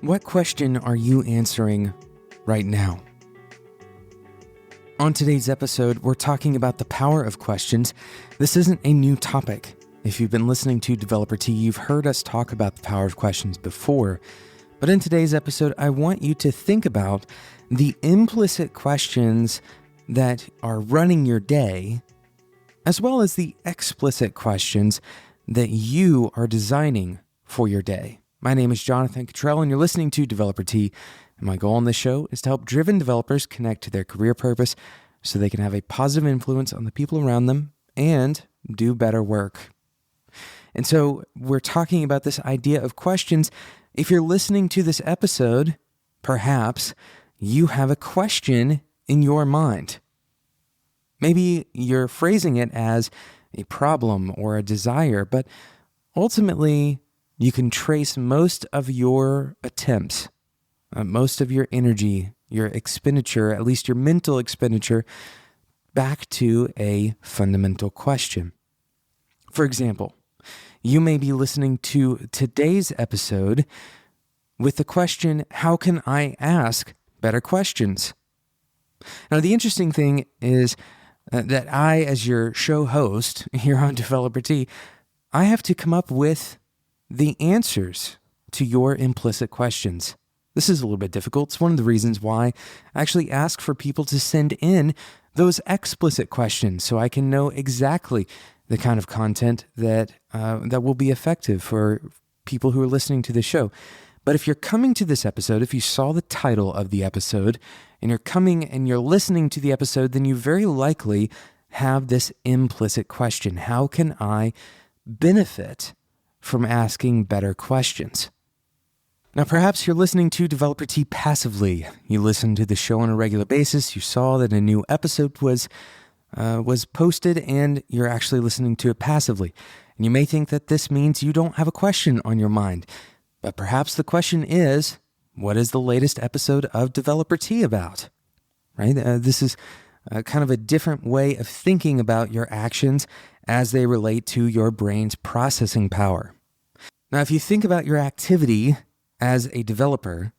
What question are you answering right now? On today's episode, we're talking about the power of questions. This isn't a new topic. If you've been listening to Developer T, you've heard us talk about the power of questions before. But in today's episode, I want you to think about the implicit questions that are running your day, as well as the explicit questions that you are designing for your day. My name is Jonathan Cottrell, and you're listening to Developer T. And my goal on this show is to help driven developers connect to their career purpose so they can have a positive influence on the people around them and do better work. And so we're talking about this idea of questions. If you're listening to this episode, perhaps you have a question in your mind. Maybe you're phrasing it as a problem or a desire, but ultimately, you can trace most of your attempts, most of your energy, your expenditure, at least your mental expenditure, back to a fundamental question. For example, you may be listening to today's episode with the question, how can I ask better questions? Now, the interesting thing is that I, as your show host here on Developer T, I have to come up with the answers to your implicit questions. This is a little bit difficult. It's one of the reasons why I actually ask for people to send in those explicit questions so I can know exactly the kind of content that will be effective for people who are listening to the show. But if you're coming to this episode, if you saw the title of the episode and you're coming and you're listening to the episode, then you very likely have this implicit question. How can I benefit from asking better questions? Now, perhaps you're listening to Developer T passively. You listen to the show on a regular basis. You saw that a new episode was posted, and you're actually listening to it passively. And you may think that this means you don't have a question on your mind. But perhaps the question is, what is the latest episode of Developer T about? Right? This is kind of a different way of thinking about your actions as they relate to your brain's processing power. Now, if you think about your activity as a developer,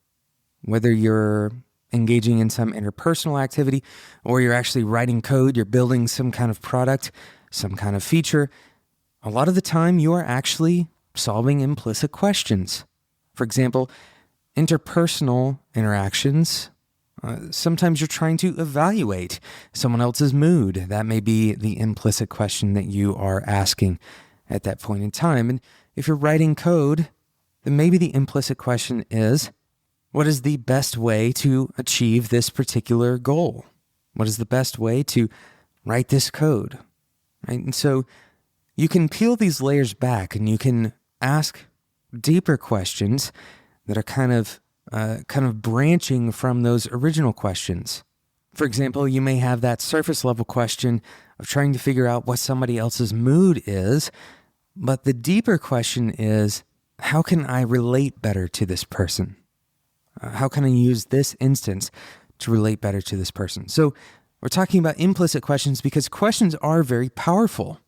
whether you're engaging in some interpersonal activity or you're actually writing code, you're building some kind of product, some kind of feature, a lot of the time you are actually solving implicit questions. For example, interpersonal interactions, sometimes you're trying to evaluate someone else's mood. That may be the implicit question that you are asking at that point in time. And if you're writing code, then maybe the implicit question is, what is the best way to achieve this particular goal? What is the best way to write this code? Right? And so you can peel these layers back and you can ask deeper questions that are kind of branching from those original questions. For example, you may have that surface level question of trying to figure out what somebody else's mood is, but the deeper question is, how can I relate better to this person? How can I use this instance to relate better to this person? So we're talking about implicit questions because questions are very powerful.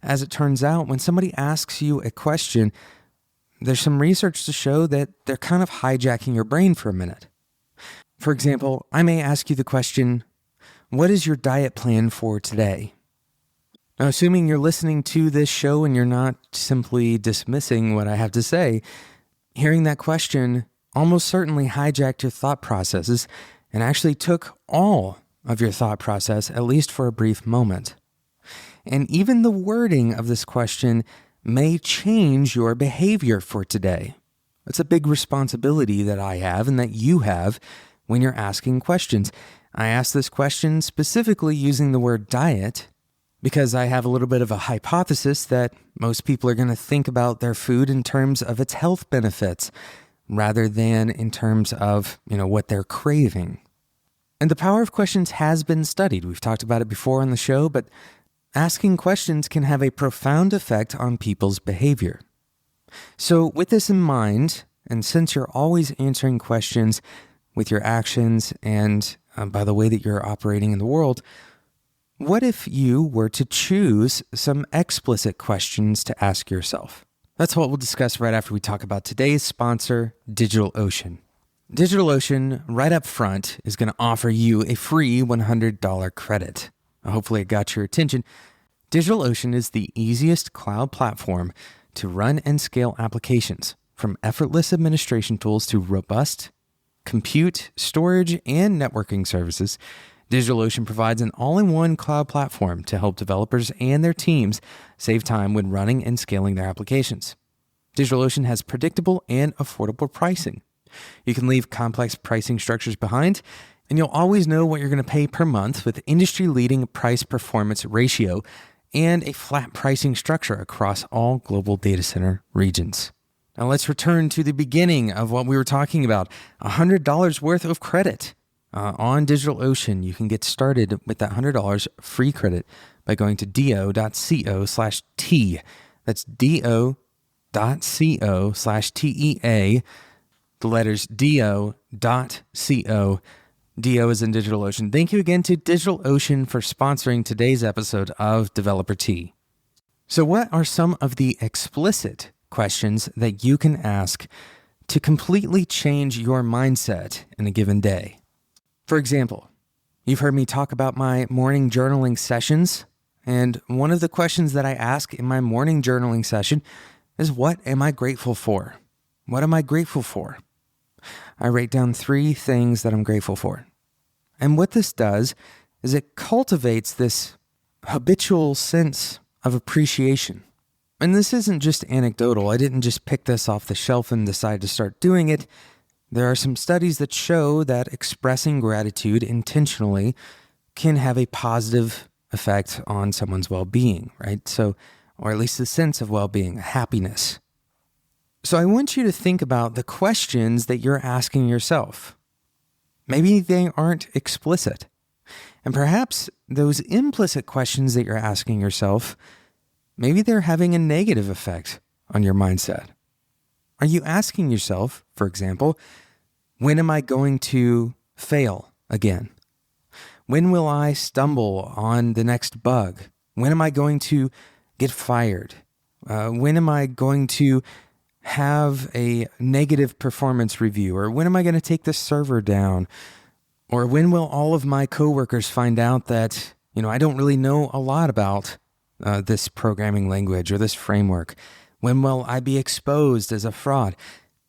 As it turns out, when somebody asks you a question, there's some research to show that they're kind of hijacking your brain for a minute. For example, I may ask you the question, what is your diet plan for today? Now, assuming you're listening to this show and you're not simply dismissing what I have to say, hearing that question almost certainly hijacked your thought processes and actually took all of your thought process, at least for a brief moment. And even the wording of this question may change your behavior for today. It's a big responsibility that I have and that you have when you're asking questions. I ask this question specifically using the word diet because I have a little bit of a hypothesis that most people are going to think about their food in terms of its health benefits rather than in terms of, what they're craving. And the power of questions has been studied. We've talked about it before on the show, but asking questions can have a profound effect on people's behavior. So with this in mind, and since you're always answering questions with your actions and by the way that you're operating in the world, What if you were to choose some explicit questions to ask yourself? That's what we'll discuss right after we talk about today's sponsor, DigitalOcean. DigitalOcean, right up front, is going to offer you a free $100 credit. Hopefully it got your attention. DigitalOcean is the easiest cloud platform to run and scale applications, from effortless administration tools to robust compute, storage, and networking services. DigitalOcean provides an all-in-one cloud platform to help developers and their teams save time when running and scaling their applications. DigitalOcean has predictable and affordable pricing. You can leave complex pricing structures behind, and you'll always know what you're going to pay per month with industry-leading price-performance ratio and a flat pricing structure across all global data center regions. Now let's return to the beginning of what we were talking about, $100 worth of credit. On DigitalOcean, you can get started with that $100 free credit by going to do.co/T. That's do.co/TEA. The letters do.co. Do is in DigitalOcean. Thank you again to DigitalOcean for sponsoring today's episode of Developer Tea. So what are some of the explicit questions that you can ask to completely change your mindset in a given day? For example, you've heard me talk about my morning journaling sessions, and one of the questions that I ask in my morning journaling session is, what am I grateful for? What am I grateful for? I write down 3 things that I'm grateful for. And what this does is it cultivates this habitual sense of appreciation. And this isn't just anecdotal. I didn't just pick this off the shelf and decide to start doing it. There are some studies that show that expressing gratitude intentionally can have a positive effect on someone's well-being, right? So, or at least the sense of well-being, happiness. So I want you to think about the questions that you're asking yourself. Maybe they aren't explicit. And perhaps those implicit questions that you're asking yourself, maybe they're having a negative effect on your mindset. Are you asking yourself, for example, when am I going to fail again? When will I stumble on the next bug? When am I going to get fired? When am I going to have a negative performance review? Or when am I going to take the server down? Or when will all of my coworkers find out that, I don't really know a lot about this programming language or this framework? When will I be exposed as a fraud?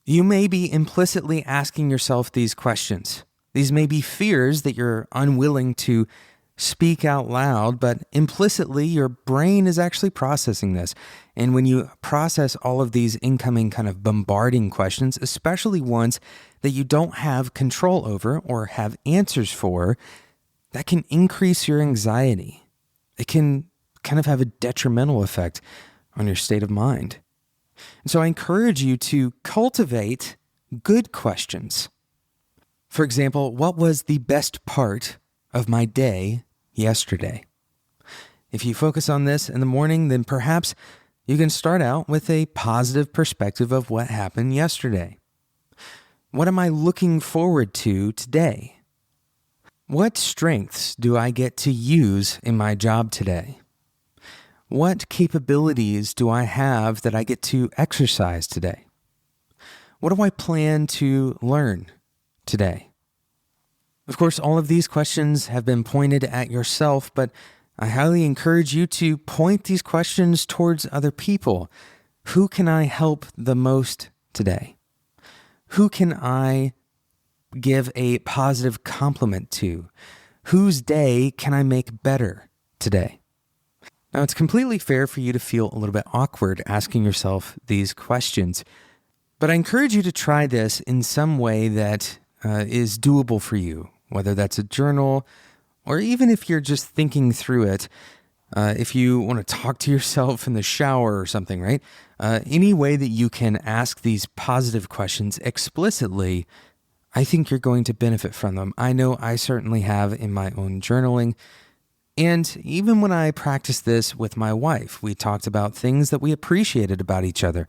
You may be implicitly asking yourself these questions. These may be fears that you're unwilling to speak out loud, but implicitly your brain is actually processing this. And when you process all of these incoming kind of bombarding questions, especially ones that you don't have control over or have answers for, that can increase your anxiety. It can kind of have a detrimental effect on your state of mind. And so I encourage you to cultivate good questions. For example, what was the best part of my day yesterday? If you focus on this in the morning, then perhaps you can start out with a positive perspective of what happened yesterday. What am I looking forward to today? What strengths do I get to use in my job today? What capabilities do I have that I get to exercise today? What do I plan to learn today? Of course, all of these questions have been pointed at yourself, but I highly encourage you to point these questions towards other people. Who can I help the most today? Who can I give a positive compliment to? Whose day can I make better today? Now, it's completely fair for you to feel a little bit awkward asking yourself these questions, but I encourage you to try this in some way that is doable for you, whether that's a journal or even if you're just thinking through it, if you want to talk to yourself in the shower or something, right? Any way that you can ask these positive questions explicitly, I think you're going to benefit from them. I know I certainly have in my own journaling. And even when I practiced this with my wife, we talked about things that we appreciated about each other.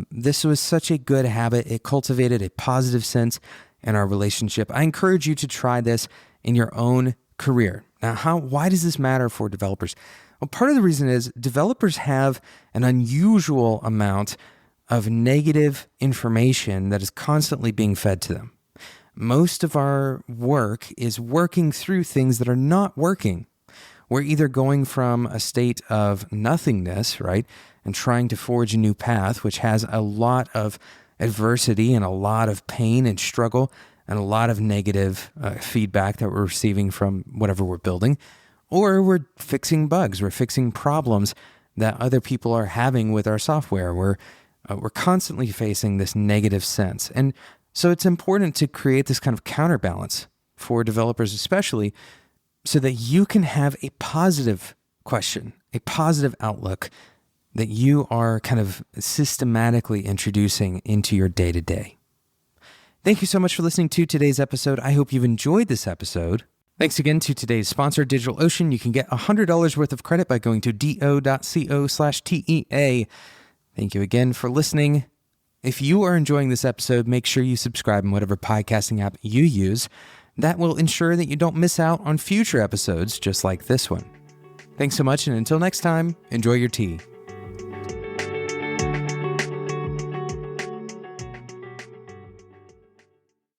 This was such a good habit. It cultivated a positive sense in our relationship. I encourage you to try this in your own career. Now, why does this matter for developers? Well, part of the reason is developers have an unusual amount of negative information that is constantly being fed to them. Most of our work is working through things that are not working. We're either going from a state of nothingness, right, and trying to forge a new path, which has a lot of adversity and a lot of pain and struggle and a lot of negative feedback that we're receiving from whatever we're building, or we're fixing bugs, we're fixing problems that other people are having with our software. We're constantly facing this negative sense. And so it's important to create this kind of counterbalance for developers especially, so that you can have a positive question, a positive outlook that you are kind of systematically introducing into your day-to-day. Thank you so much for listening to today's episode. I hope you've enjoyed this episode. Thanks again to today's sponsor, DigitalOcean. You can get $100 worth of credit by going to do.co/TEA. Thank you again for listening. If you are enjoying this episode, make sure you subscribe in whatever podcasting app you use. That will ensure that you don't miss out on future episodes just like this one. Thanks so much, and until next time, enjoy your tea.